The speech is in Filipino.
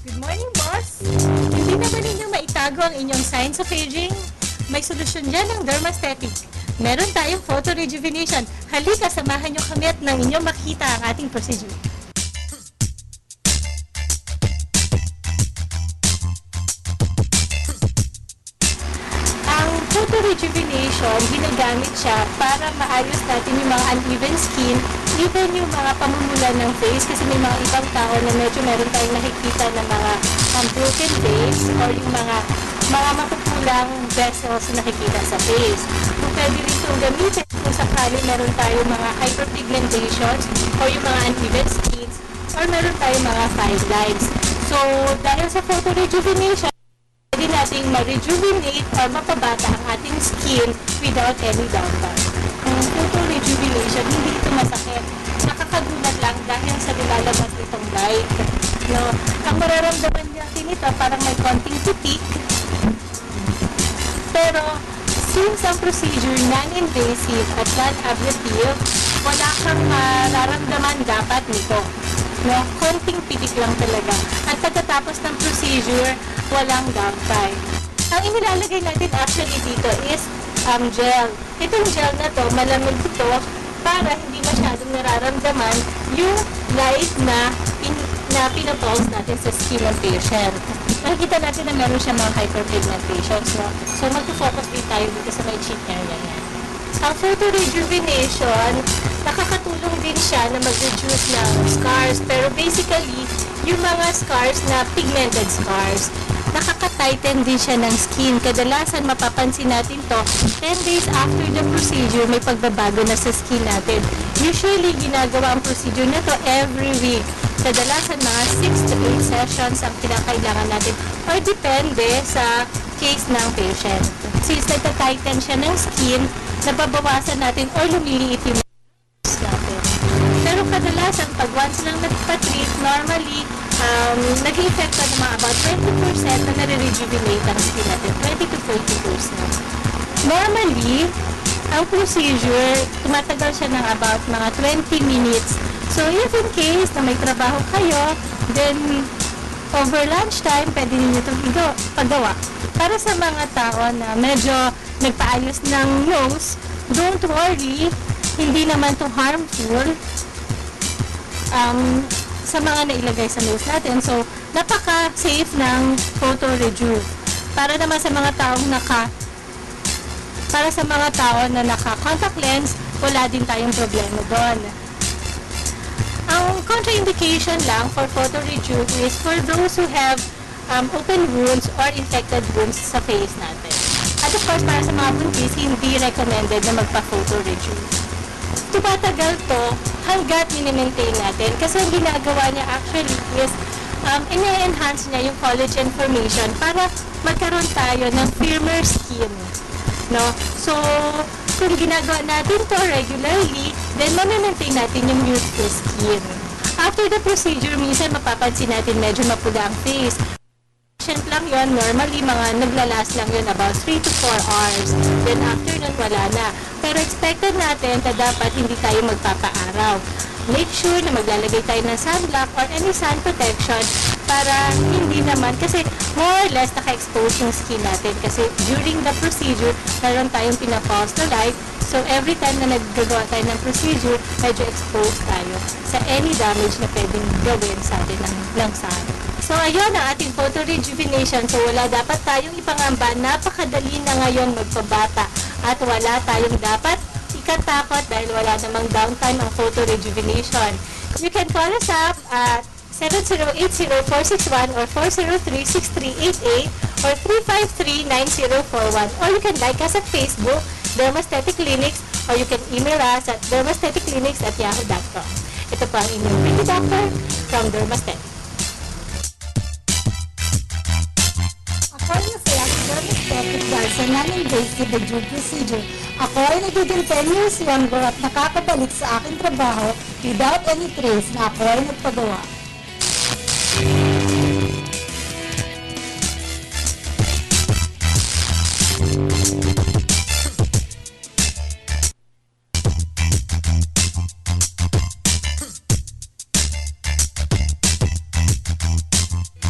Good morning, boss! Hindi na ba ninyo maitago ang inyong sign sa paging? May solusyon dyan ang Dermaesthetic. Meron tayong photo rejuvenation. Halika, samahan nyo kami at nang inyong makita ang ating procedure. Ang photo rejuvenation, ginagamit siya para maayos natin yung mga uneven skin, even yung mga pamumula ng face, kasi may mga ibang tao na medyo meron tayong nakikita na mga broken face or yung mga mapupulang vessels na nakikita sa face. Kung pwede rin itong gamitin kung sakali meron tayong mga hyperpigmentations or yung mga uneven skins or meron tayong mga fine lines. So, dahil sa photo rejuvenation, pwede nating ma-rejuvenate or mapabata ang ating skin without any downtime. Ang photo rejuvenation, hindi ito masakit. Nakakagulat lang dahil sa nilalabas nitong light. No? Ang mararamdaman natin ito, parang may konting titik. Pero, since ang procedure non-invasive at non-ablative, wala kang mararamdaman dapat nito. No? Konting pitik lang talaga. At pagkatapos ng procedure, walang downtime. Ang inilalagay natin actually dito is gel. Itong gel na to, malamig ito para hindi masyadong nararamdaman yung light na pinapulse natin sa skin ng patient. Nakikita natin na meron siya mga hyperpigmentations. No? So mag-focus din tayo dito sa may cheek area niya. Ang photo rejuvenation, nakakatulong din siya na mag-reduce ng scars. Pero basically, yung mga scars na pigmented scars, nakaka-tighten din siya ng skin. Kadalasan mapapansin natin to 10 days after the procedure, may pagbabago na sa skin natin. Usually, ginagawa ang procedure na to every week. Kadalasan mga 6 to 8 sessions ang kinakailangan natin or depende sa case ng patient. Since nagta-tighten siya ng skin, nababawasan natin or lumiliit yung natin. Pero kadalasan, pag once lang nagpa-treat, normally, nag-effect na mga about 20% na nare-rejuvenate ang skin natin. 20 to 40%. Normally, ang procedure, tumatagal siya ng about mga 20 minutes. So, if in case na may trabaho kayo, then over lunchtime, pwede ninyo itong pagawa. Para sa mga tao na medyo nagpaayos ng nose, don't worry, hindi naman to harmful sa mga nailagay sa nose natin. So, napaka-safe ng photo rejuve. Para naman sa mga taong na naka-contact lens, wala din tayong problema doon. Ang contraindication lang for photo rejuve is for those who have open wounds or infected wounds sa face natin. At of course, para sa mga buntis, hindi recommended na magpa-photo rejuve. Tumatagal to hanggat mini-maintain natin kasi ang ginagawa niya actually is ina-enhance niya yung collagen formation para magkaroon tayo ng firmer skin. No? So, kung ginagawa natin to regularly, then mami-maintain natin yung youthful skin. After the procedure, minsan mapapansin natin medyo mapula ang face. Patient lang yun, normally mga naglalas lang yun about 3 to 4 hours. Then after nun, wala na. Pero expected natin na dapat hindi tayo magpapaaraw. Make sure na maglalagay tayo ng sunblock or any sun protection para hindi naman, kasi more or less naka-expose yung skin natin. Kasi during the procedure, meron tayong pinapause na light. So every time na naggagawa tayo ng procedure, medyo exposed tayo sa any damage na pwedeng gawin sa atin ng sun. So, ayun ang ating photo rejuvenation. So, wala dapat tayong ipangamba. Napakadali na ngayon magpabata. At wala tayong dapat ikatakot dahil wala namang downtime ang photo rejuvenation. You can call us up at 7080-461 or 403-6388 or 353-9041. Or you can like us at Facebook, Dermaesthetic Clinics, or you can email us at dermaestheticclinics@yahoo.com. Ito po ang inyong beauty doctor from Dermaesthetic. Ako ay masaya sa Dermaesthetic dahil sa non-invasive rejuve procedure. Ako ay nagiging 10 years younger at nakakabalik sa aking trabaho without any trace na ako ay nagpagawa.